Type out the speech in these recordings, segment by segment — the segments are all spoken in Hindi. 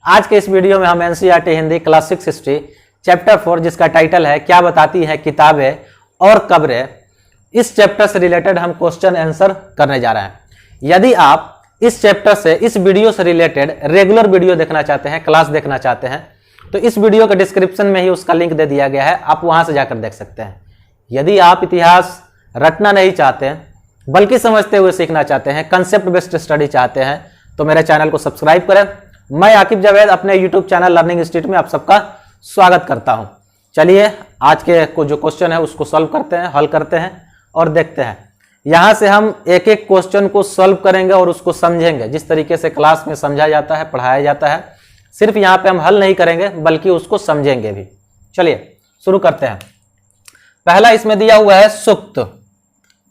आज के इस वीडियो में हम NCERT Hindi class 6 history chapter 4 जिसका टाइटल है क्या बताती है किताबें और कब्रें, इस चैप्टर से रिलेटेड हम क्वेश्चन आंसर करने जा रहे हैं। यदि आप इस चैप्टर से, इस वीडियो से रिलेटेड रेगुलर वीडियो देखना चाहते हैं, क्लास देखना चाहते हैं, तो इस वीडियो के डिस्क्रिप्शन में ही उसका लिंक दे दिया गया है, आप वहां से जाकर देख सकते हैं। यदि आप इतिहास रटना नहीं चाहते हैं बल्कि समझते हुए सीखना चाहते हैं, कंसेप्ट बेस्ड स्टडी चाहते हैं, तो मेरे चैनल को सब्सक्राइब करें। मैं आकिब जावेद अपने यूट्यूब चैनल लर्निंग इंस्टीट्यूट में आप सबका स्वागत करता हूं। चलिए आज के जो क्वेश्चन है उसको सॉल्व करते हैं, हल करते हैं और देखते हैं। यहां से हम एक एक क्वेश्चन को सॉल्व करेंगे और उसको समझेंगे जिस तरीके से क्लास में समझा जाता है, पढ़ाया जाता है। सिर्फ यहां पे हम हल नहीं करेंगे बल्कि उसको समझेंगे भी। चलिए शुरू करते हैं। पहला इसमें दिया हुआ है सुक्त,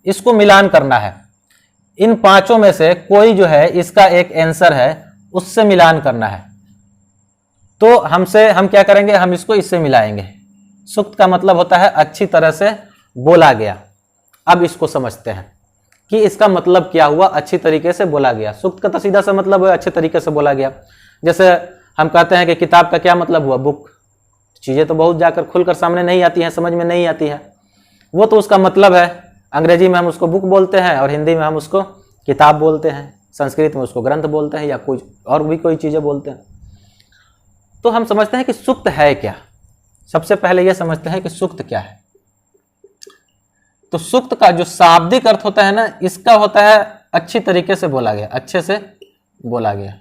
इसको मिलान करना है। इन पांचों में से कोई जो है इसका एक आंसर है, उससे मिलान करना है। तो हम क्या करेंगे, हम इसको इससे मिलाएंगे। सुक्त का मतलब होता है अच्छी तरह से बोला गया। अब इसको समझते हैं कि इसका मतलब क्या हुआ, अच्छी तरीके से बोला गया। सुक्त का तो सीधा सा मतलब है अच्छे तरीके से बोला गया। जैसे हम कहते हैं कि किताब का क्या मतलब हुआ, बुक। चीजें तो बहुत जाकर खुलकर सामने नहीं आती हैं, समझ में नहीं आती है, वो तो उसका मतलब है। अंग्रेजी में हम उसको बुक बोलते हैं और हिंदी में हम उसको किताब बोलते हैं, संस्कृत में उसको ग्रंथ बोलते हैं या कुछ और भी कोई चीजें बोलते हैं। तो हम समझते हैं कि सुक्त है क्या। सबसे पहले यह समझते हैं कि सुक्त क्या है। तो सुक्त का जो शाब्दिक अर्थ होता है ना, इसका होता है अच्छी तरीके से बोला गया, अच्छे से बोला गया,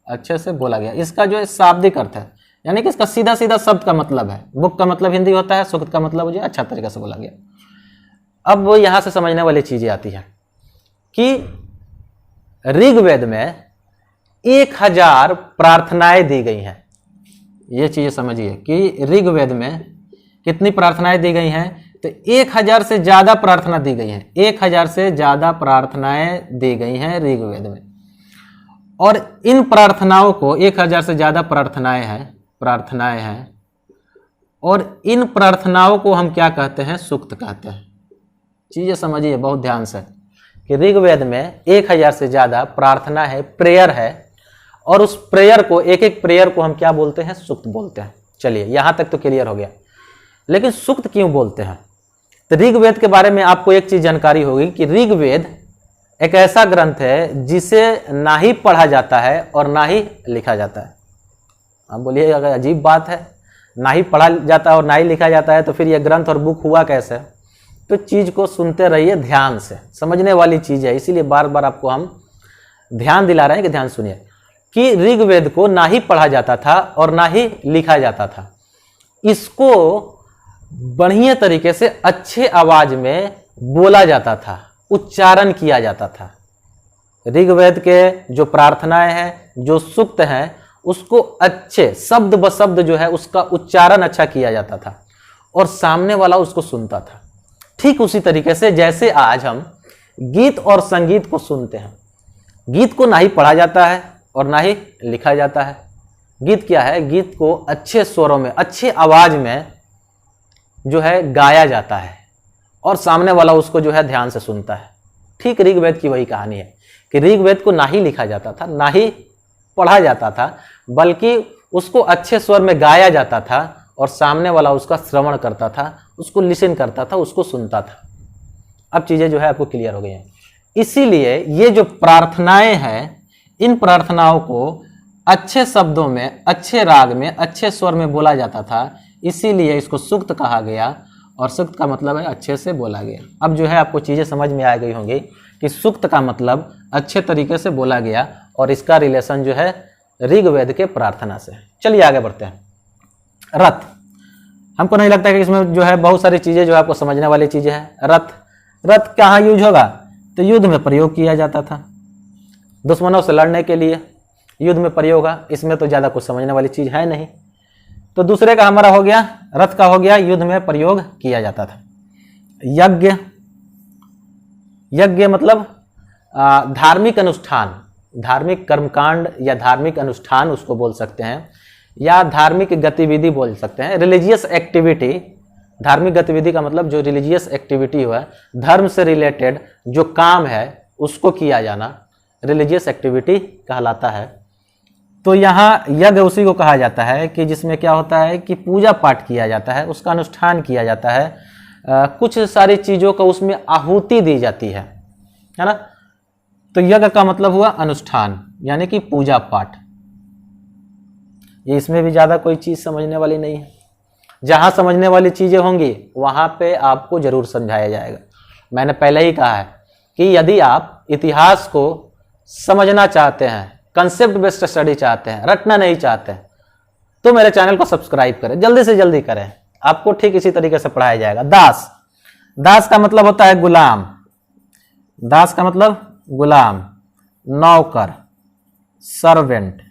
अच्छे से बोला गया। इसका जो शाब्दिक अर्थ है, यानी कि इसका सीधा सीधा शब्द का मतलब है। बुक का मतलब हिंदी होता है, सुक्त का मतलब जो अच्छा तरीके से बोला गया। अब वो यहां से समझने वाली चीजें आती है कि ऋग्वेद में 1000 प्रार्थनाएं दी गई हैं। ये चीजें समझिए कि ऋग्वेद में कितनी प्रार्थनाएं दी गई हैं, तो 1000 से ज्यादा प्रार्थना दी गई हैं। 1000 से ज्यादा प्रार्थनाएं दी गई हैं ऋग्वेद में। और इन प्रार्थनाओं को 1000 से ज्यादा प्रार्थनाएं हैं और इन प्रार्थनाओं को हम क्या कहते हैं, सुक्त कहते हैं। चीजें समझिए बहुत ध्यान से कि ऋग्वेद में 1000 से ज्यादा प्रार्थना है, प्रेयर है, और उस प्रेयर को, एक एक प्रेयर को हम क्या बोलते हैं, सुक्त बोलते हैं। चलिए यहां तक तो क्लियर हो गया। लेकिन सुक्त क्यों बोलते हैं, तो ऋग्वेद के बारे में आपको एक चीज जानकारी होगी कि ऋग्वेद एक ऐसा ग्रंथ है जिसे ना ही पढ़ा जाता है और ना ही लिखा जाता है। आप बोलिए अगर अजीब बात है, ना ही पढ़ा जाता है और ना ही लिखा जाता है, तो फिर यह ग्रंथ और बुक हुआ कैसे। तो चीज को सुनते रहिए ध्यान से, समझने वाली चीज है, इसीलिए बार बार आपको हम ध्यान दिला रहे हैं कि ध्यान सुनिए कि ऋग्वेद को ना ही पढ़ा जाता था और ना ही लिखा जाता था। इसको बढ़िया तरीके से अच्छे आवाज में बोला जाता था, उच्चारण किया जाता था। ऋग्वेद के जो प्रार्थनाएं हैं, जो सुक्त हैं, उसको अच्छे शब्द ब शब्द जो है उसका उच्चारण अच्छा किया जाता था और सामने वाला उसको सुनता था। ठीक उसी तरीके से जैसे आज हम गीत और संगीत को सुनते हैं। गीत को ना ही पढ़ा जाता है और ना ही लिखा जाता है। गीत क्या है, गीत को अच्छे स्वरों में, अच्छे आवाज में जो है गाया जाता है और सामने वाला उसको जो है ध्यान से सुनता है। ठीक ऋग्वेद की वही कहानी है कि ऋग्वेद को ना ही लिखा जाता था, ना ही पढ़ा जाता था, बल्कि उसको अच्छे स्वर में गाया जाता था और सामने वाला उसका श्रवण करता था, उसको लिसन करता था, उसको सुनता था। अब चीजें जो है आपको क्लियर हो गई हैं। इसीलिए ये जो प्रार्थनाएं हैं, इन प्रार्थनाओं को अच्छे शब्दों में, अच्छे राग में, अच्छे स्वर में बोला जाता था, इसीलिए इसको सुक्त कहा गया। और सुक्त का मतलब है अच्छे से बोला गया। अब जो है आपको चीजें समझ में आ गई होंगी कि सुक्त का मतलब अच्छे तरीके से बोला गया और इसका रिलेशन जो है ऋग्वेद के प्रार्थना से। चलिए आगे बढ़ते हैं। रथ, हमको नहीं लगता कि इसमें जो है बहुत सारी चीजें जो आपको समझने वाली चीजें हैं। रथ कहाँ यूज होगा, तो युद्ध में प्रयोग किया जाता था, दुश्मनों से लड़ने के लिए युद्ध में प्रयोग होगा। इसमें तो ज्यादा कुछ समझने वाली चीज है नहीं। तो दूसरे का हमारा हो गया, रथ का हो गया, युद्ध में प्रयोग किया जाता था। यज्ञ मतलब धार्मिक अनुष्ठान, धार्मिक कर्मकांड या धार्मिक अनुष्ठान उसको बोल सकते हैं, या धार्मिक गतिविधि बोल सकते हैं। रिलीजियस एक्टिविटी, धार्मिक गतिविधि का मतलब जो रिलीजियस एक्टिविटी हुआ, धर्म से रिलेटेड जो काम है उसको किया जाना रिलीजियस एक्टिविटी कहलाता है। तो यहाँ यज्ञ उसी को कहा जाता है कि जिसमें क्या होता है कि पूजा पाठ किया जाता है, उसका अनुष्ठान किया जाता है, कुछ सारी चीज़ों का उसमें आहुति दी जाती है ना। तो यज्ञ का मतलब हुआ अनुष्ठान यानी कि पूजा पाठ। ये इसमें भी ज़्यादा कोई चीज़ समझने वाली नहीं है। जहाँ समझने वाली चीज़ें होंगी वहाँ पे आपको ज़रूर समझाया जाएगा। मैंने पहले ही कहा है कि यदि आप इतिहास को समझना चाहते हैं, कंसेप्ट बेस्ड स्टडी चाहते हैं, रटना नहीं चाहते हैं, तो मेरे चैनल को सब्सक्राइब करें, जल्दी से जल्दी करें। आपको ठीक इसी तरीके से पढ़ाया जाएगा। दास, दास का मतलब होता है गुलाम। दास का मतलब गुलाम, नौकर, सर्वेंट,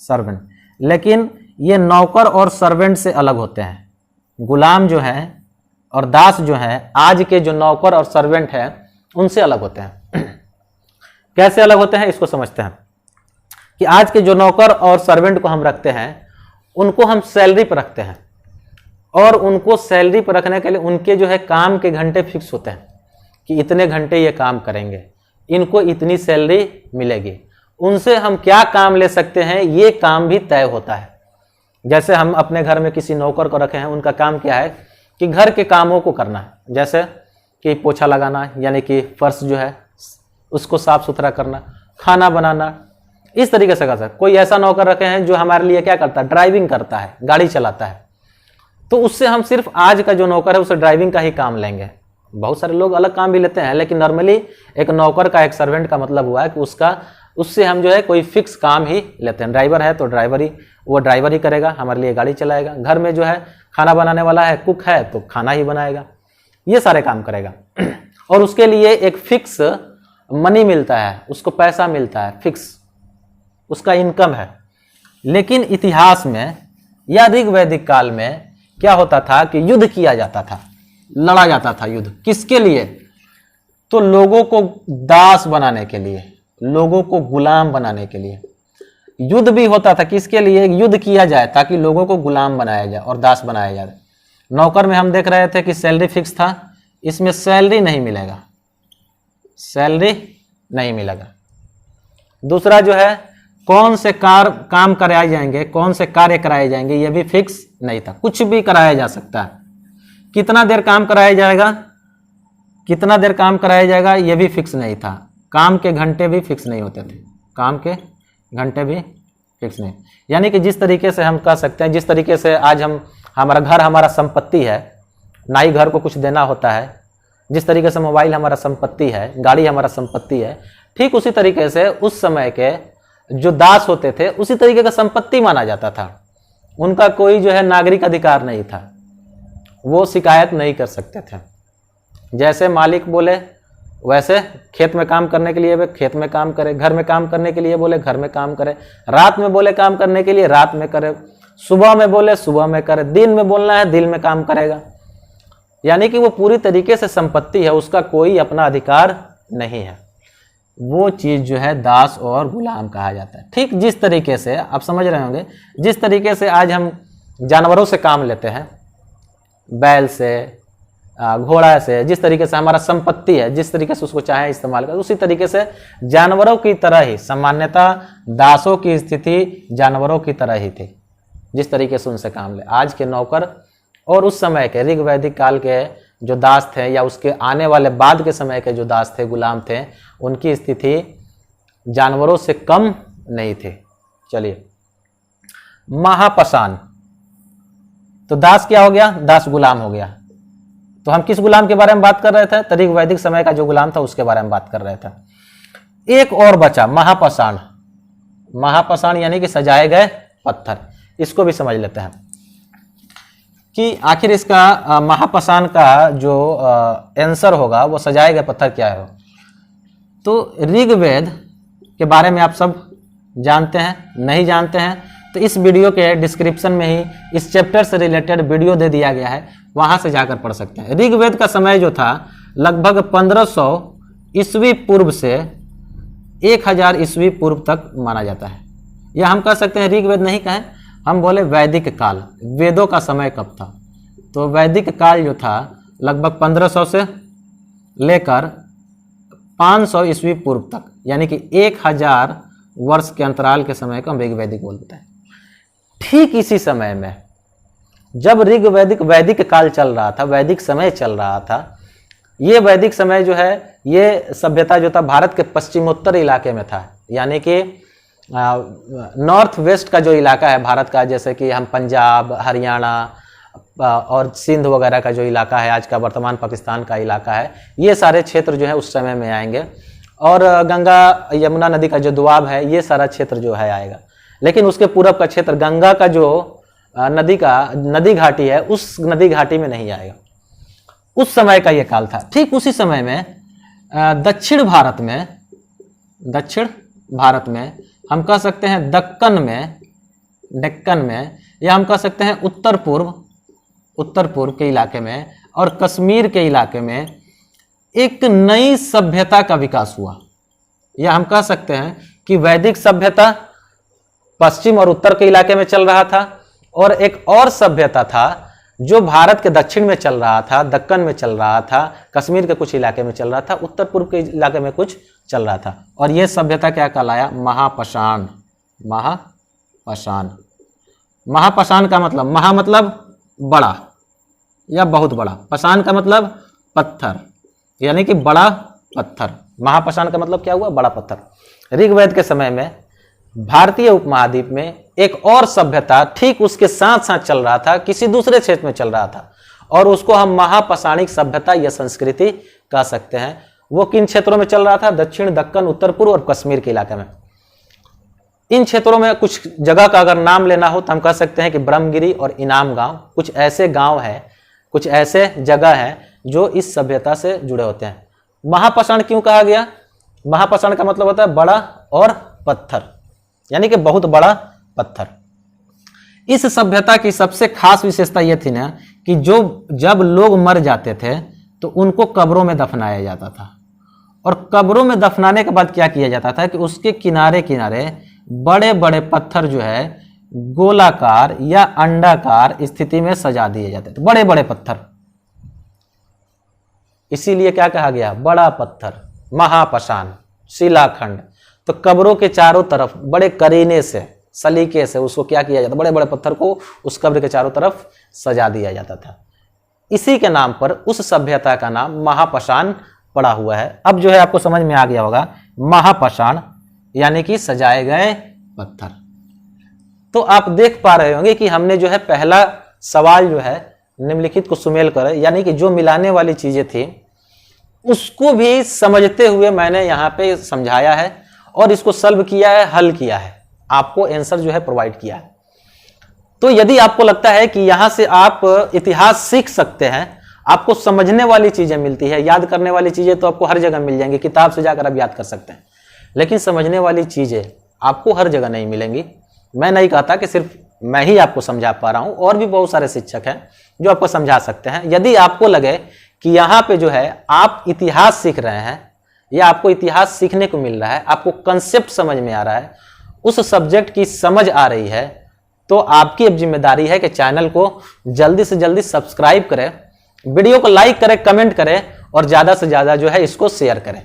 सर्वेंट। लेकिन ये नौकर और सर्वेंट से अलग होते हैं। गुलाम जो है और दास जो है, आज के जो नौकर और सर्वेंट हैं उनसे अलग होते हैं। कैसे अलग होते हैं इसको समझते हैं कि आज के जो नौकर और सर्वेंट को हम रखते हैं उनको हम सैलरी पर रखते हैं, और उनको सैलरी पर रखने के लिए उनके जो है काम के घंटे फिक्स होते हैं कि इतने घंटे ये काम करेंगे, इनको इतनी सैलरी मिलेगी। उनसे हम क्या काम ले सकते हैं ये काम भी तय होता है। जैसे हम अपने घर में किसी नौकर को रखे हैं, उनका काम क्या है कि घर के कामों को करना है, जैसे कि पोछा लगाना यानी कि फर्श जो है उसको साफ सुथरा करना, खाना बनाना, इस तरीके से कर सकते। कोई ऐसा नौकर रखे हैं जो हमारे लिए क्या करता है, ड्राइविंग करता है, गाड़ी चलाता है, तो उससे हम सिर्फ आज का जो नौकर है उसे ड्राइविंग का ही काम लेंगे। बहुत सारे लोग अलग काम भी लेते हैं, लेकिन नॉर्मली एक नौकर का, एक सर्वेंट का मतलब हुआ है कि उससे हम जो है कोई फिक्स काम ही लेते हैं। ड्राइवर है तो वो ड्राइवर ही करेगा, हमारे लिए गाड़ी चलाएगा। घर में जो है खाना बनाने वाला है, कुक है तो खाना ही बनाएगा, ये सारे काम करेगा। और उसके लिए एक फिक्स मनी मिलता है, उसको पैसा मिलता है, फिक्स उसका इनकम है। लेकिन इतिहास में या ऋग वैदिक काल में क्या होता था कि युद्ध किया जाता था, लड़ा जाता था। युद्ध किसके लिए? तो लोगों को दास बनाने के लिए, लोगों को गुलाम बनाने के लिए युद्ध भी होता था। किसके लिए? युद्ध किया जाए ताकि लोगों को गुलाम बनाया जाए और दास बनाया जाए। नौकर में हम देख रहे थे कि सैलरी फिक्स था, इसमें सैलरी नहीं मिलेगा, सैलरी नहीं मिलेगा। दूसरा जो है कौन से काम कराए जाएंगे, कौन से कार्य कराए जाएंगे, ये भी फिक्स नहीं था, कुछ भी कराया जा सकता है। कितना देर काम कराया जाएगा, कितना देर काम कराया जाएगा, ये भी फिक्स नहीं था। काम के घंटे भी फिक्स नहीं होते थे, काम के घंटे भी फिक्स नहीं। यानी कि जिस तरीके से हम कह सकते हैं, जिस तरीके से आज हमारा घर हमारा संपत्ति है, ना ही घर को कुछ देना होता है, जिस तरीके से मोबाइल हमारा संपत्ति है, गाड़ी हमारा संपत्ति है, ठीक उसी तरीके से उस समय के जो दास होते थे उसी तरीके का संपत्ति माना जाता था। उनका कोई जो है नागरिक अधिकार नहीं था, वो शिकायत नहीं कर सकते थे। जैसे मालिक बोले वैसे खेत में काम करने के लिए वे खेत में काम करे, घर में काम करने के लिए बोले घर में काम करे, रात में बोले काम करने के लिए रात में करे, सुबह में बोले सुबह में करे, दिन में बोलना है दिन में काम करेगा। यानी कि वो पूरी तरीके से संपत्ति है, उसका कोई अपना अधिकार नहीं है। वो चीज़ जो है दास और गुलाम कहा जाता है। ठीक जिस तरीके से आप समझ रहे होंगे, जिस तरीके से आज हम जानवरों से काम लेते हैं, बैल से, घोड़ा से, जिस तरीके से हमारा संपत्ति है, जिस तरीके से उसको चाहे इस्तेमाल कर, उसी तरीके से जानवरों की तरह ही सामान्यतः दासों की स्थिति जानवरों की तरह ही थी, जिस तरीके से उनसे काम ले। आज के नौकर और उस समय के ऋग वैदिक काल के जो दास थे या उसके आने वाले बाद के समय के जो दास थे, गुलाम थे, उनकी स्थिति जानवरों से कम नहीं थी। चलिए, महापाषाण, तो दास क्या हो गया? दास गुलाम हो गया। तो हम किस गुलाम के बारे में बात कर रहे थे? तो ऋग वैदिक समय का जो गुलाम था उसके बारे में बात कर रहे थे। एक और बचा महापाषाण। महापाषाण यानी कि सजाए गए पत्थर। इसको भी समझ लेते हैं कि आखिर इसका महापाषाण का जो आंसर होगा वो सजाए गए पत्थर क्या है। तो ऋग्वेद के बारे में आप सब जानते हैं, नहीं जानते हैं तो इस वीडियो के डिस्क्रिप्शन में ही इस चैप्टर से रिलेटेड वीडियो दे दिया गया है, वहां से जाकर पढ़ सकते हैं। ऋग्वेद का समय जो था लगभग 1500 ईस्वी पूर्व से 1000 ईस्वी पूर्व तक माना जाता है। या हम कह सकते हैं ऋग्वेद नहीं कहें, हम बोले वैदिक काल। वेदों का समय कब था? तो वैदिक काल जो था लगभग 1500 से लेकर 500 ईस्वी पूर्व तक, यानी कि 1000 वर्ष के अंतराल के समय को हम ऋग वैदिक बोलते हैं। ठीक इसी समय में जब ऋग वैदिक काल चल रहा था, वैदिक समय चल रहा था, ये वैदिक समय जो है, ये सभ्यता जो था भारत के पश्चिमोत्तर इलाके में था, यानी कि नॉर्थ वेस्ट का जो इलाका है भारत का, जैसे कि हम पंजाब, हरियाणा और सिंध वगैरह का जो इलाका है, आज का वर्तमान पाकिस्तान का इलाका है, ये सारे क्षेत्र जो है उस समय में आएंगे। और गंगा यमुना नदी का जो दुआब है, ये सारा क्षेत्र जो है आएगा। लेकिन उसके पूरब का क्षेत्र, गंगा का जो नदी घाटी है, उस नदी घाटी में नहीं आएगा। उस समय का ये काल था। ठीक उसी समय में दक्षिण भारत में हम कह सकते हैं डेक्कन में, या हम कह सकते हैं उत्तर पूर्व के इलाके में और कश्मीर के इलाके में एक नई सभ्यता का विकास हुआ। या हम कह सकते हैं कि वैदिक सभ्यता पश्चिम और उत्तर के इलाके में चल रहा था, और एक और सभ्यता था जो भारत के दक्षिण में चल रहा था, दक्कन में चल रहा था, कश्मीर के कुछ इलाके में चल रहा था, उत्तर पूर्व के इलाके में कुछ चल रहा था। और यह सभ्यता क्या कहलाया? महापाषाण। महापाषाण का मतलब, महा मतलब बड़ा या बहुत बड़ा, पाषाण का मतलब पत्थर, यानी कि बड़ा पत्थर। महापाषाण का मतलब क्या हुआ? बड़ा पत्थर। ऋग्वेद के समय में भारतीय उपमहाद्वीप में एक और सभ्यता ठीक उसके साथ साथ चल रहा था, किसी दूसरे क्षेत्र में चल रहा था, और उसको हम महापाषाणिक सभ्यता या संस्कृति कह सकते हैं। वो किन क्षेत्रों में चल रहा था? दक्षिण, दक्कन, उत्तर पूर्व और कश्मीर के इलाके में। इन क्षेत्रों में कुछ जगह का अगर नाम लेना हो तो हम कह सकते हैं कि ब्रह्मगिरी और इनाम गांव, कुछ ऐसे गांव हैं, कुछ ऐसे जगह हैं जो इस सभ्यता से जुड़े होते हैं। महापाषाण क्यों कहा गया? महापाषाण का मतलब होता है बड़ा और पत्थर, यानी कि बहुत बड़ा पत्थर। इस सभ्यता की सबसे खास विशेषता यह थी ना कि जब लोग मर जाते थे तो उनको कब्रों में दफनाया जाता था, और कब्रों में दफनाने के बाद क्या किया जाता था कि उसके किनारे किनारे बड़े बड़े पत्थर जो है गोलाकार या अंडाकार स्थिति में सजा दिए जाते थे, बड़े बड़े पत्थर। इसीलिए क्या कहा गया? बड़ा पत्थर, महापाषाण, शिलाखंड। तो कब्रों के चारों तरफ बड़े करीने से, सलीके से उसको क्या किया जाता? बड़े बड़े पत्थर को उस कब्र के चारों तरफ सजा दिया जाता था। इसी के नाम पर उस सभ्यता का नाम महापाषाण पड़ा हुआ है। अब जो है आपको समझ में आ गया होगा, महापाषाण यानी कि सजाए गए पत्थर। तो आप देख पा रहे होंगे कि हमने जो है पहला सवाल जो है निम्नलिखित को सुमेल कर, यानी कि जो मिलाने वाली चीजें थी उसको भी समझते हुए मैंने यहाँ पे समझाया है और इसको सॉल्व किया है, हल किया है, आपको आंसर जो है प्रोवाइड किया है। तो यदि आपको लगता है कि यहां से आप इतिहास सीख सकते हैं, आपको समझने वाली चीजें मिलती है, याद करने वाली चीजें तो आपको हर जगह मिल जाएंगी, किताब से जाकर आप याद कर सकते हैं, लेकिन समझने वाली चीजें आपको हर जगह नहीं मिलेंगी। मैं नहीं कहता कि सिर्फ मैं ही आपको समझा पा रहा हूं, और भी बहुत सारे शिक्षक हैं जो आपको समझा सकते हैं। यदि आपको लगे कि यहाँ पे जो है आप इतिहास सीख रहे हैं या आपको इतिहास सीखने को मिल रहा है, आपको कंसेप्ट समझ में आ रहा है, उस सब्जेक्ट की समझ आ रही है, तो आपकी अब जिम्मेदारी है कि चैनल को जल्दी से जल्दी सब्सक्राइब करें, वीडियो को लाइक करें, कमेंट करें और ज्यादा से ज्यादा जो है इसको शेयर करें।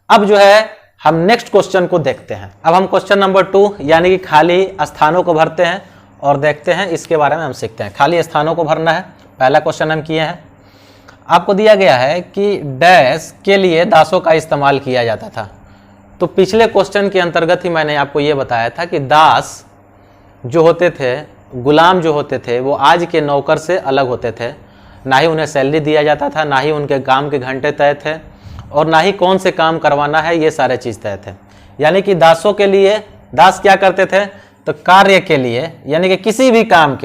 अब जो है हम नेक्स्ट क्वेश्चन को देखते हैं। अब हम क्वेश्चन नंबर 2 यानी कि खाली स्थानों को भरते हैं और देखते हैं, इसके बारे में हम सीखते हैं। खाली स्थानों को भरना है, पहला क्वेश्चन हम किए हैं। आपको दिया गया है कि डैश के लिए दासों का इस्तेमाल किया जाता था। तो पिछले क्वेश्चन के अंतर्गत ही मैंने आपको ये बताया था कि दास जो होते थे, गुलाम जो होते थे, वो आज के नौकर से अलग होते थे। ना ही उन्हें सैलरी दिया जाता था, ना ही उनके काम के घंटे तय थे, और ना ही कौन से काम करवाना है ये सारे चीज़ तय थे। यानी कि दासों के लिए, दास क्या करते थे? तो कार्य के लिए, यानी कि किसी भी काम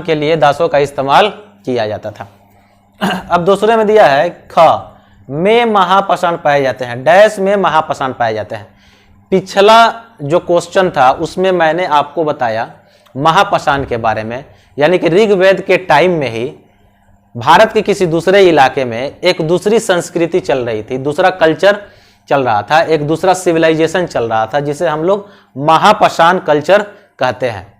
के लिए दासों का इस्तेमाल किया जाता था। अब दूसरे में दिया है ख में महापाषाण पाए जाते हैं, डैश में महापाषाण पाए जाते हैं। पिछला जो क्वेश्चन था उसमें मैंने आपको बताया महापाषाण के बारे में, यानी कि ऋग्वेद के टाइम में ही भारत के किसी दूसरे इलाके में एक दूसरी संस्कृति चल रही थी, दूसरा कल्चर चल रहा था, एक दूसरा सिविलाइजेशन चल रहा था, जिसे हम लोग महापाषाण कल्चर कहते हैं,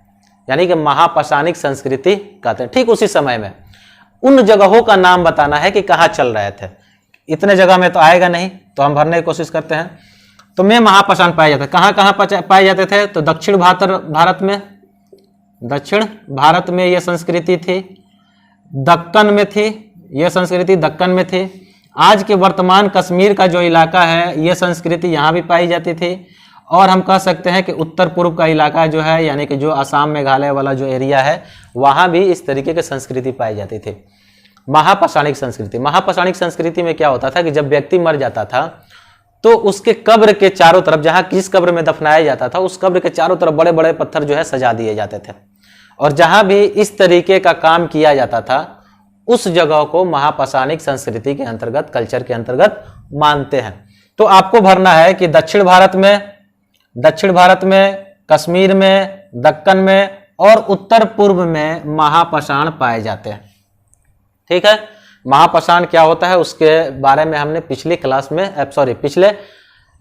यानी कि महापाषाणिक संस्कृति कहते हैं। ठीक उसी समय में उन जगहों का नाम बताना है कि कहाँ चल रहे थे। इतने जगह में तो आएगा नहीं, तो हम भरने की कोशिश करते हैं। तो में महापाषाण पाए जाते। कहाँ कहाँ पाए जाते थे? तो दक्षिण भारत में, दक्षिण भारत में यह संस्कृति थी, दक्कन में थी, यह संस्कृति दक्कन में थी। आज के वर्तमान कश्मीर का जो इलाका है यह संस्कृति यहाँ भी पाई जाती थी। और हम कह सकते हैं कि उत्तर पूर्व का इलाका जो है, यानी कि जो असम मेघालय वाला जो एरिया है, वहाँ भी इस तरीके की संस्कृति पाई जाती थी। महापाषाणिक संस्कृति, महापाषाणिक संस्कृति में क्या होता था कि जब व्यक्ति मर जाता था तो उसके कब्र के चारों तरफ, जहाँ किस कब्र में दफनाया जाता था, उस कब्र के चारों तरफ बड़े बड़े पत्थर जो है सजा दिए जाते थे। और जहाँ भी इस तरीके का काम किया जाता था उस जगह को महापाषाणिक संस्कृति के अंतर्गत, कल्चर के अंतर्गत मानते हैं। तो आपको भरना है कि दक्षिण भारत में, कश्मीर में, दक्कन में और उत्तर पूर्व में महापाषाण पाए जाते हैं। ठीक है, महापाषाण क्या होता है उसके बारे में हमने पिछली क्लास में, पिछले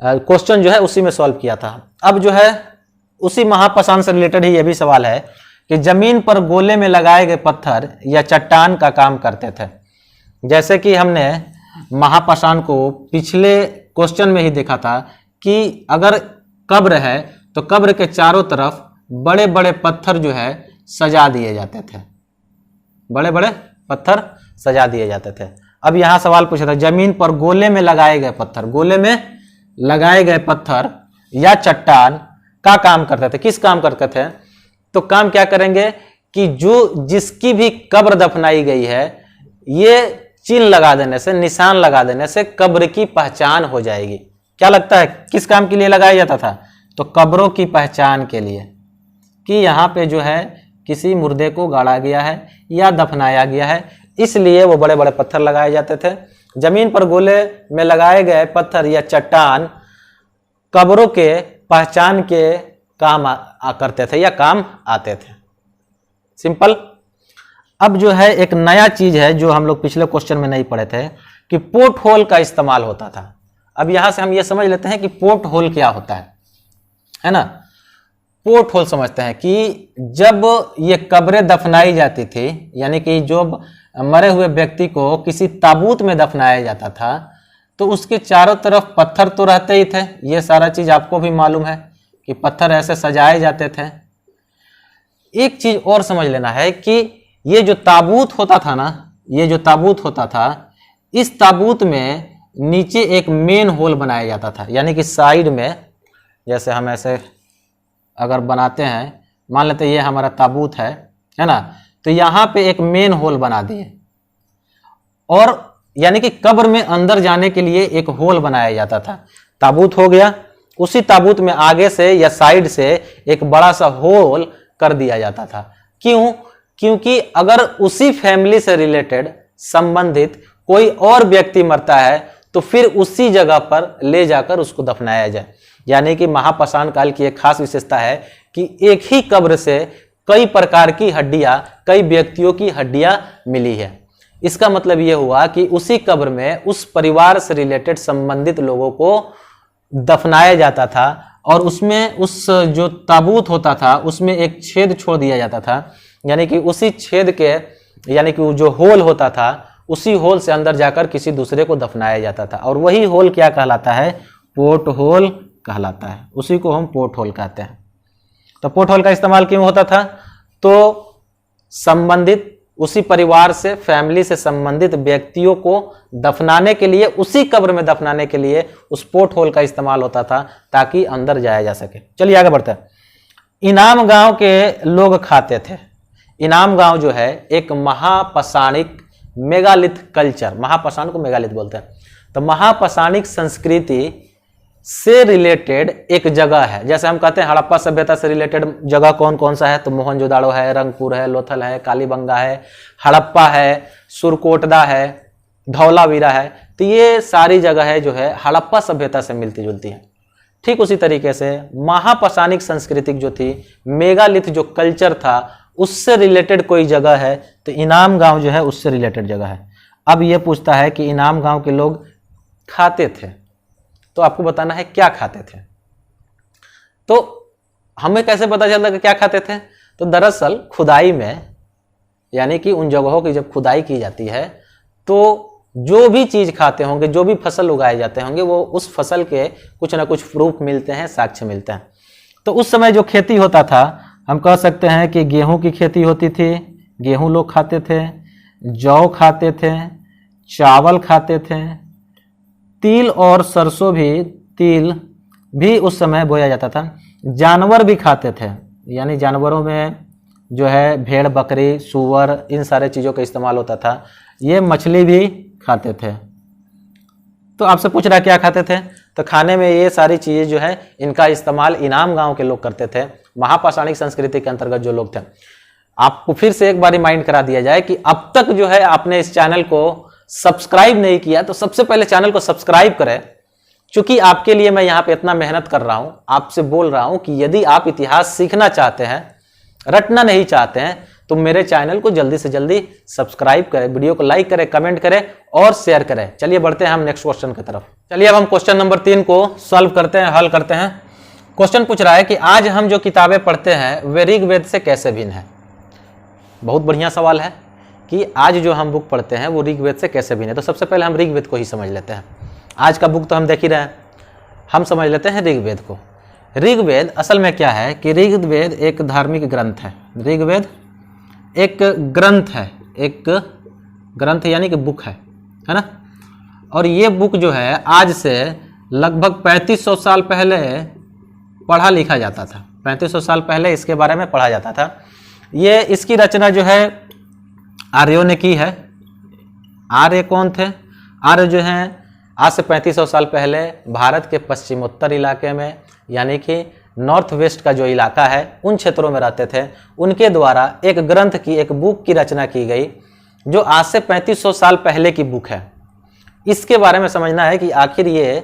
क्वेश्चन जो है उसी में सॉल्व किया था। अब जो है उसी महापाषाण से रिलेटेड ही ये भी सवाल है कि जमीन पर गोले में लगाए गए पत्थर या चट्टान का काम करते थे। जैसे कि हमने महापाषाण को पिछले क्वेश्चन में ही देखा था कि अगर कब्र है तो कब्र के चारों तरफ बड़े बड़े पत्थर जो है सजा दिए जाते थे, बड़े बड़े पत्थर सजा दिए जाते थे। अब यहाँ सवाल पूछा था जमीन पर गोले में लगाए गए पत्थर, गोले में लगाए गए पत्थर या चट्टान का काम करते थे। किस काम करते थे? तो काम क्या करेंगे कि जो जिसकी भी कब्र दफनाई गई है, ये चिन्ह लगा देने से, निशान लगा देने से कब्र की पहचान हो जाएगी। क्या लगता है किस काम के लिए लगाया जाता था? तो कब्रों की पहचान के लिए, कि यहाँ पे जो है किसी मुर्दे को गाड़ा गया है या दफनाया गया है, इसलिए वो बड़े बड़े पत्थर लगाए जाते थे। जमीन पर गोले में लगाए गए पत्थर या चट्टान कब्रों के पहचान के काम करते थे या काम आते थे। सिंपल। अब जो है एक नया चीज है जो हम लोग पिछले क्वेश्चन में नहीं पढ़े थे कि पोर्ट होल का इस्तेमाल होता था। अब यहां से हम ये समझ लेते हैं कि पोर्ट होल क्या होता है ना। पोर्ट होल समझते हैं कि जब ये कब्रें दफनाई जाती थी, यानी कि जो मरे हुए व्यक्ति को किसी ताबूत में दफनाया जाता था, तो उसके चारों तरफ पत्थर तो रहते ही थे, ये सारा चीज आपको भी मालूम है कि पत्थर ऐसे सजाए जाते थे। एक चीज और समझ लेना है कि ये जो ताबूत होता था ना, ये जो ताबूत होता था, इस ताबूत में नीचे एक मेन होल बनाया जाता था, यानी कि साइड में, जैसे हम ऐसे अगर बनाते हैं, मान लेते हैं ये हमारा ताबूत है ना, तो यहाँ पे एक मेन होल बना दिए, और यानी कि कब्र में अंदर जाने के लिए एक होल बनाया जाता था। ताबूत हो गया, उसी ताबूत में आगे से या साइड से एक बड़ा सा होल कर दिया जाता था। क्यों? क्योंकि अगर उसी फैमिली से रिलेटेड संबंधित कोई और व्यक्ति मरता है तो फिर उसी जगह पर ले जाकर उसको दफनाया जाए। यानी कि महापाषाण काल की एक खास विशेषता है कि एक ही कब्र से कई प्रकार की हड्डियां, कई व्यक्तियों की हड्डियां मिली है। इसका मतलब यह हुआ कि उसी कब्र में उस परिवार से रिलेटेड संबंधित लोगों को दफनाया जाता था, और उसमें उस जो ताबूत होता था उसमें एक छेद छोड़ दिया जाता था, यानी कि उसी छेद के, यानी कि जो होल होता था, उसी होल से अंदर जाकर किसी दूसरे को दफनाया जाता था, और वही होल क्या कहलाता है? पोर्ट होल कहलाता है। उसी को हम पोर्ट होल कहते हैं। तो पोर्ट होल का इस्तेमाल क्यों होता था? तो संबंधित उसी परिवार से, फैमिली से संबंधित व्यक्तियों को दफनाने के लिए, उसी कब्र में दफनाने के लिए उस पोर्ट होल का इस्तेमाल होता था ताकि अंदर जाया जा सके। चलिए आगे बढ़ते हैं। इनाम गांव के लोग खाते थे। इनाम गांव जो है एक महापाषाणिक मेगालिथ कल्चर, महापाषाण को मेगालिथ बोलते हैं, तो महापाषाणिक संस्कृति से रिलेटेड एक जगह है। जैसे हम कहते हैं हड़प्पा सभ्यता से रिलेटेड जगह कौन कौन सा है? तो मोहनजोदाड़ो है, रंगपुर है, लोथल है, कालीबंगा है, हड़प्पा है, सुरकोटदा है, धौलावीरा है। तो ये सारी जगह है जो है हड़प्पा सभ्यता से मिलती जुलती है। ठीक उसी तरीके से महापाषाणिक संस्कृति जो थी, मेगालिथ जो कल्चर था, उससे रिलेटेड कोई जगह है तो इनाम गांव जो है उससे रिलेटेड जगह है। अब ये पूछता है कि इनाम गांव के लोग खाते थे, तो आपको बताना है क्या खाते थे। तो हमें कैसे पता चलता कि क्या खाते थे? तो दरअसल खुदाई में, यानी कि उन जगहों की जब खुदाई की जाती है तो जो भी चीज खाते होंगे, जो भी फसल उगाए जाते होंगे, वो उस फसल के कुछ ना कुछ प्रूफ मिलते हैं, साक्ष्य मिलते हैं। तो उस समय जो खेती होता था, हम कह सकते हैं कि गेहूं की खेती होती थी, गेहूं लोग खाते थे, जौ खाते थे, चावल खाते थे, तिल और सरसों भी, तिल भी उस समय बोया जाता था। जानवर भी खाते थे, यानी जानवरों में जो है भेड़, बकरी, सूअर, इन सारे चीज़ों का इस्तेमाल होता था। ये मछली भी खाते थे। तो आपसे पूछ रहा क्या खाते थे, तो खाने में ये सारी चीज़ें जो है इनका इस्तेमाल इनाम गांव के लोग करते थे, महापाषाणिक संस्कृति के अंतर्गत जो लोग थे। आपको फिर से एक बार रिमाइंड करा दिया जाए कि अब तक जो है आपने इस चैनल को सब्सक्राइब नहीं किया तो सबसे पहले चैनल को सब्सक्राइब करें, क्योंकि आपके लिए मैं यहाँ पे इतना मेहनत कर रहा हूँ, आपसे बोल रहा हूँ कि यदि आप इतिहास सीखना चाहते हैं, रटना नहीं चाहते हैं, तो मेरे चैनल को जल्दी से जल्दी सब्सक्राइब करें, वीडियो को लाइक करें, कमेंट करें और शेयर करें। चलिए बढ़ते हैं हम नेक्स्ट क्वेश्चन की तरफ। चलिए अब हम क्वेश्चन नंबर 3 को सॉल्व करते हैं, हल करते हैं। क्वेश्चन पूछ रहा है कि आज हम जो किताबें पढ़ते हैं वे ऋग्वेद से कैसे भिन्न है। बहुत बढ़िया सवाल है कि आज जो हम बुक पढ़ते हैं वो ऋग्वेद से कैसे भिन्न है। तो सबसे पहले हम ऋग्वेद को ही समझ लेते हैं। आज का बुक तो हम देख ही रहे हैं, हम समझ लेते हैं ऋग्वेद को। ऋग्वेद असल में क्या है कि ऋग्वेद एक धार्मिक ग्रंथ है। ऋग्वेद एक ग्रंथ है, एक ग्रंथ यानी कि बुक है ना। और ये बुक जो है आज से लगभग 3500 साल पहले पढ़ा लिखा जाता था। 3500 साल पहले इसके बारे में पढ़ा जाता था। ये इसकी रचना जो है आर्यों ने की है। आर्य कौन थे? आर्य जो हैं आज से 3500 साल पहले भारत के पश्चिमोत्तर इलाके में, यानी कि नॉर्थ वेस्ट का जो इलाका है, उन क्षेत्रों में रहते थे। उनके द्वारा एक ग्रंथ की, एक बुक की रचना की गई जो आज से 3500 साल पहले की बुक है। इसके बारे में समझना है कि आखिर ये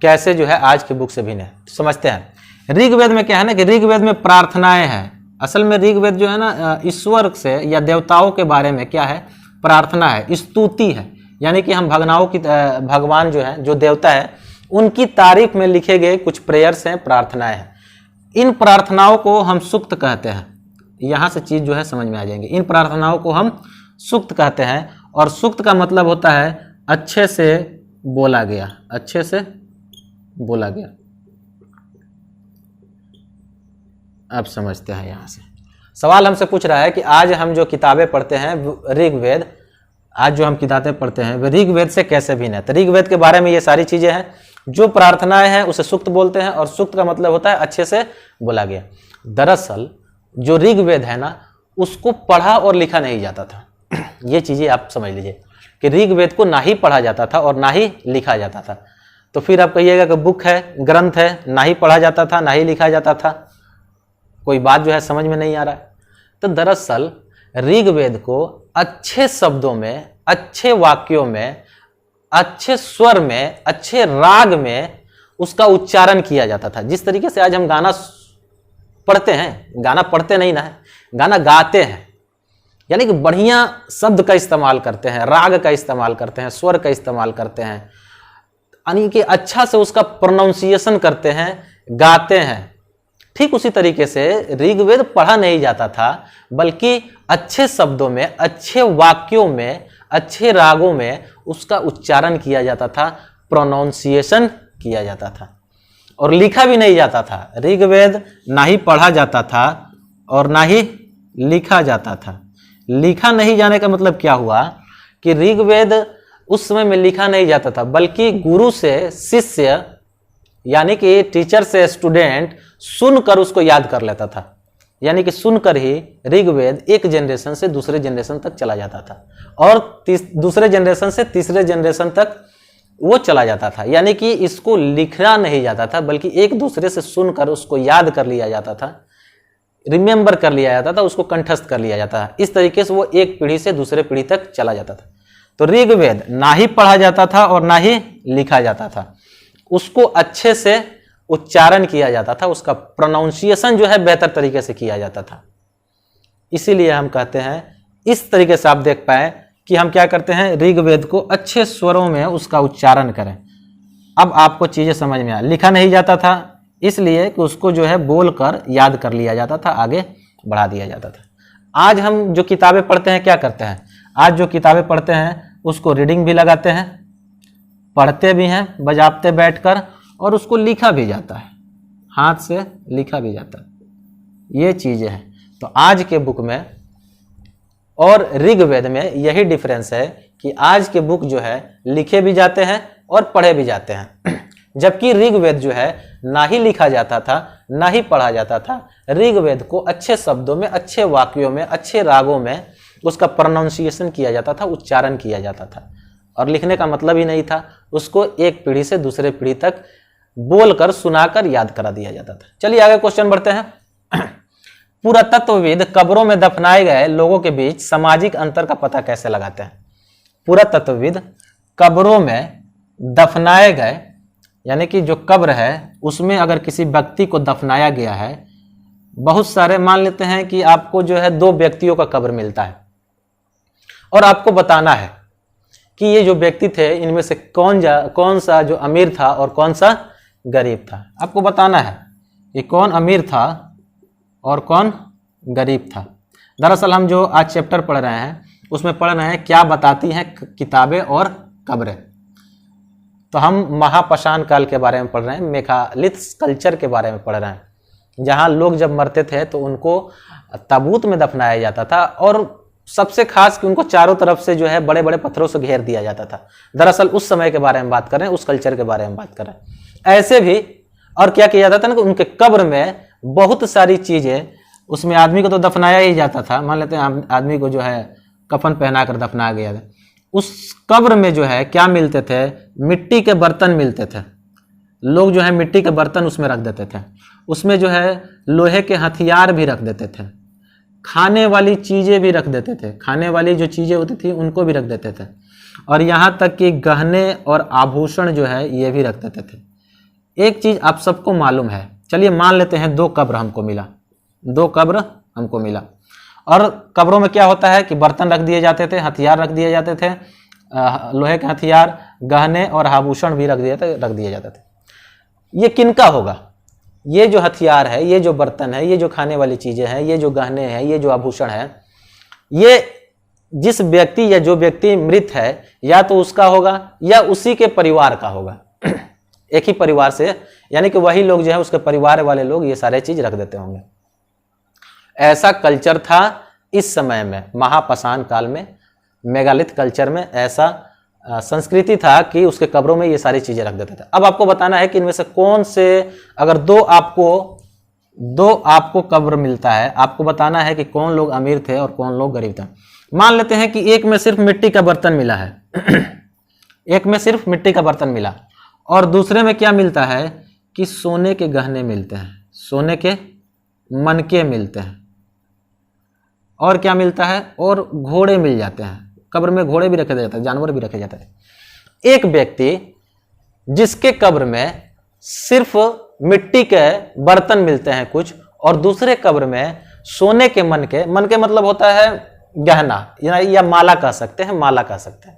कैसे जो है आज की बुक से भिन्न है। समझते हैं। ऋग्वेद में क्या है ना कि ऋग्वेद में प्रार्थनाएं हैं। असल में ऋग्वेद जो है ना ईश्वर से या देवताओं के बारे में क्या है, प्रार्थना है, स्तुति है। यानी कि हम भगवान जो है, जो देवता है, उनकी तारीफ में लिखे गए कुछ प्रेयर्स हैं, प्रार्थनाएं हैं। इन प्रार्थनाओं को हम सूक्त कहते हैं। यहाँ से चीज जो है समझ में आ जाएंगे। इन प्रार्थनाओं को हम सूक्त कहते हैं, और सूक्त का मतलब होता है अच्छे से बोला गया, अच्छे से बोला गया। अब समझते हैं। यहाँ से सवाल हमसे पूछ रहा है कि आज हम जो किताबें पढ़ते हैं ऋग्वेद, आज जो हम किताबें पढ़ते हैं वे ऋग्वेद से कैसे भिन्न है। तो ऋग्वेद के बारे में ये सारी चीजें हैं। जो प्रार्थनाएं हैं उसे सूक्त बोलते हैं, और सूक्त का मतलब होता है अच्छे से बोला गया। दरअसल जो ऋग्वेद है ना, उसको पढ़ा और लिखा नहीं जाता था। ये चीजें आप समझ लीजिए कि ऋग्वेद को ना ही पढ़ा जाता था और ना ही लिखा जाता था। तो फिर आप कहिएगा कि बुक है, ग्रंथ है, ना ही पढ़ा जाता था ना ही लिखा जाता था, कोई बात जो है समझ में नहीं आ रहा है। तो दरअसल ऋग्वेद को अच्छे शब्दों में, अच्छे वाक्यों में, अच्छे स्वर में, अच्छे राग में उसका उच्चारण किया जाता था। जिस तरीके से आज हम गाना पढ़ते हैं, गाना पढ़ते नहीं ना है, गाना गाते हैं, यानी कि बढ़िया शब्द का इस्तेमाल करते हैं, राग का इस्तेमाल करते हैं, स्वर का इस्तेमाल करते हैं, यानी कि अच्छा से उसका प्रोनाउंसिएशन करते हैं, गाते हैं। ठीक उसी तरीके से ऋग्वेद पढ़ा नहीं जाता था, बल्कि अच्छे शब्दों में, अच्छे वाक्यों में, अच्छे रागों में उसका उच्चारण किया जाता था, प्रोनाउंसिएशन किया जाता था, और लिखा भी नहीं जाता था। ऋग्वेद ना ही पढ़ा जाता था और ना ही लिखा जाता था। लिखा नहीं जाने का मतलब क्या हुआ कि ऋग्वेद उस समय में लिखा नहीं जाता था, बल्कि गुरु से शिष्य, यानी कि टीचर से स्टूडेंट सुनकर उसको याद कर लेता था। यानी कि सुनकर ही ऋग्वेद एक जनरेशन से दूसरे जनरेशन तक चला जाता था, और दूसरे जनरेशन से तीसरे जनरेशन तक वो चला जाता था। यानी कि इसको लिखना नहीं जाता था, बल्कि एक दूसरे से सुनकर उसको याद कर लिया जाता था, रिमेंबर कर लिया जाता था, उसको कंठस्थ कर लिया जाता था। इस तरीके से वो एक पीढ़ी से दूसरे पीढ़ी तक चला जाता था। तो ऋग्वेद ना ही पढ़ा जाता था और ना ही लिखा जाता था, उसको अच्छे से उच्चारण किया जाता था, उसका प्रोनाउंसिएशन जो है बेहतर तरीके से किया जाता था। इसीलिए हम कहते हैं, इस तरीके से आप देख पाए कि हम क्या करते हैं, ऋग्वेद को अच्छे स्वरों में उसका उच्चारण करें। अब आपको चीजें समझ में आ, लिखा नहीं जाता था इसलिए कि उसको जो है बोलकर याद कर लिया जाता था, आगे बढ़ा दिया जाता था। आज हम जो किताबें पढ़ते हैं क्या करते हैं, आज जो किताबें पढ़ते हैं उसको रीडिंग भी लगाते हैं, पढ़ते भी हैं बजाबते बैठकर, और उसको लिखा भी जाता है, हाथ से लिखा भी जाता है। ये चीजें हैं। तो आज के बुक में और ऋग्वेद में यही डिफरेंस है कि आज के बुक जो है लिखे भी जाते हैं और पढ़े भी जाते हैं, जबकि ऋग्वेद जो है ना ही लिखा जाता था ना ही पढ़ा जाता था। ऋग्वेद को अच्छे शब्दों में, अच्छे वाक्यों में, अच्छे रागों में उसका प्रोनाउंसिएशन किया जाता था, उच्चारण किया जाता था, और लिखने का मतलब ही नहीं था। उसको एक पीढ़ी से दूसरे पीढ़ी तक बोलकर, सुनाकर याद करा दिया जाता था। चलिए आगे क्वेश्चन बढ़ते हैं। पुरातत्वविद कब्रों में दफनाए गए लोगों के बीच सामाजिक अंतर का पता कैसे लगाते हैं? पुरातत्वविद कब्रों में दफनाए गए, यानी कि जो कब्र है उसमें अगर किसी व्यक्ति को दफनाया गया है, बहुत सारे, मान लेते हैं कि आपको जो है 2 व्यक्तियों का कब्र मिलता है, और आपको बताना है कि ये जो व्यक्ति थे इनमें से कौन सा जो अमीर था और कौन सा गरीब था। आपको बताना है कि कौन अमीर था और कौन गरीब था। दरअसल हम जो आज चैप्टर पढ़ रहे हैं उसमें पढ़ रहे हैं क्या बताती हैं किताबें और कब्रें। तो हम महापाषाण काल के बारे में पढ़ रहे हैं, मेगालिथ कल्चर के बारे में पढ़ रहे हैं, जहाँ लोग जब मरते थे तो उनको ताबूत में दफनाया जाता था, और सबसे खास कि उनको चारों तरफ से जो है बड़े बड़े पत्थरों से घेर दिया जाता था। दरअसल उस समय के बारे में बात कर रहे हैं, उस कल्चर के बारे में बात कर रहे हैं। ऐसे भी और क्या किया जाता था ना कि उनके कब्र में बहुत सारी चीजें, उसमें आदमी को तो दफनाया ही जाता था, मान लेते हैं आदमी को जो है कफन पहना कर दफनाया गया था, उस कब्र में जो है क्या मिलते थे? मिट्टी के बर्तन मिलते थे। लोग जो है मिट्टी के बर्तन उसमें रख देते थे, उसमें जो है लोहे के हथियार भी रख देते थे, खाने वाली चीजें भी रख देते थे, खाने वाली जो चीजें होती थी उनको भी रख देते थे, और यहाँ तक कि गहने और आभूषण जो है ये भी रख देते थे। एक चीज आप सबको मालूम है, चलिए मान लेते हैं 2 कब्र हमको मिला, 2 कब्र हमको मिला, और कब्रों में क्या होता है कि बर्तन रख दिए जाते थे, हथियार रख दिए जाते थे, लोहे के हथियार, गहने और आभूषण भी रख दिए जाते थे। ये किनका होगा? ये जो हथियार है, ये जो बर्तन है, ये जो खाने वाली चीजें हैं, ये जो गहने हैं, ये जो आभूषण है, ये जिस व्यक्ति या जो व्यक्ति मृत है या तो उसका होगा या उसी के परिवार का होगा। एक ही परिवार से, यानी कि वही लोग जो है उसके परिवार वाले लोग ये सारे चीज रख देते होंगे। ऐसा कल्चर था इस समय में, महापाषाण काल में, मेगालिथ कल्चर में ऐसा संस्कृति था कि उसके कब्रों में ये सारी चीजें रख देते थे। अब आपको बताना है कि इनमें से कौन से, अगर दो आपको कब्र मिलता है, आपको बताना है कि कौन लोग अमीर थे और कौन लोग गरीब थे। मान लेते हैं कि एक में सिर्फ मिट्टी का बर्तन मिला है एक में सिर्फ मिट्टी का बर्तन मिला, और दूसरे में क्या मिलता है कि सोने के गहने मिलते हैं, सोने के मनके मिलते हैं, और क्या मिलता है, और घोड़े मिल जाते हैं। कब्र में घोड़े भी रखे जाते हैं, जानवर भी रखे जाते थे। एक व्यक्ति जिसके कब्र में सिर्फ मिट्टी के बर्तन मिलते हैं कुछ, और दूसरे कब्र में सोने के मनके मतलब होता है गहना या माला कह सकते हैं, माला कह सकते हैं।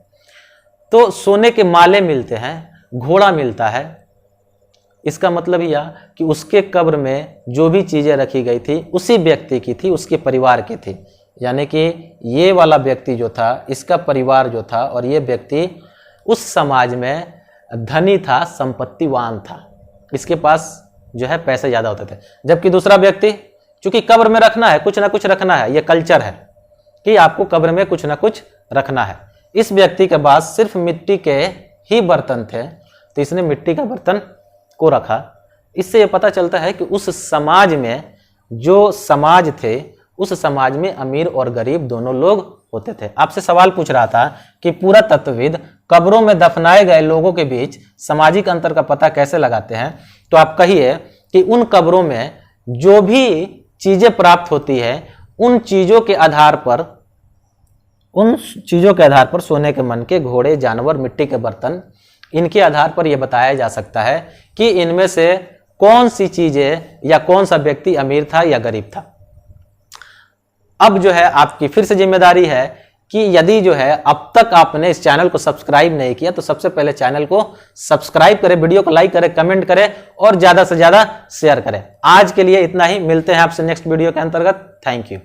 तो सोने के माले मिलते हैं, घोड़ा मिलता है। इसका मतलब यह कि उसके कब्र में जो भी चीजें रखी गई थी उसी व्यक्ति की थी, उसके परिवार की थी। यानी कि ये वाला व्यक्ति जो था, इसका परिवार जो था, और ये व्यक्ति उस समाज में धनी था, संपत्तिवान था, इसके पास जो है पैसे ज्यादा होते थे। जबकि दूसरा व्यक्ति, चूंकि कब्र में रखना है, कुछ ना कुछ रखना है, ये कल्चर है कि आपको कब्र में कुछ ना कुछ रखना है। इस व्यक्ति के पास सिर्फ मिट्टी के ही बर्तन थे, तो इसने मिट्टी का बर्तन को रखा। इससे यह पता चलता है कि उस समाज में, जो समाज थे, उस समाज में अमीर और गरीब दोनों लोग होते थे। आपसे सवाल पूछ रहा था कि पुरातत्वविद कब्रों में दफनाए गए लोगों के बीच सामाजिक अंतर का पता कैसे लगाते हैं, तो आप कहिए कि उन कब्रों में जो भी चीजें प्राप्त होती है, उन चीजों के आधार पर सोने के मनके, घोड़े, जानवर, मिट्टी के बर्तन, इनके आधार पर यह बताया जा सकता है कि इनमें से कौन सी चीजें या कौन सा व्यक्ति अमीर था या गरीब था। अब जो है आपकी फिर से जिम्मेदारी है कि यदि जो है अब तक आपने इस चैनल को सब्सक्राइब नहीं किया तो सबसे पहले चैनल को सब्सक्राइब करें, वीडियो को लाइक करें, कमेंट करें और ज्यादा से ज्यादा शेयर करें। आज के लिए इतना ही, मिलते हैं आपसे नेक्स्ट वीडियो के अंतर्गत। Thank you.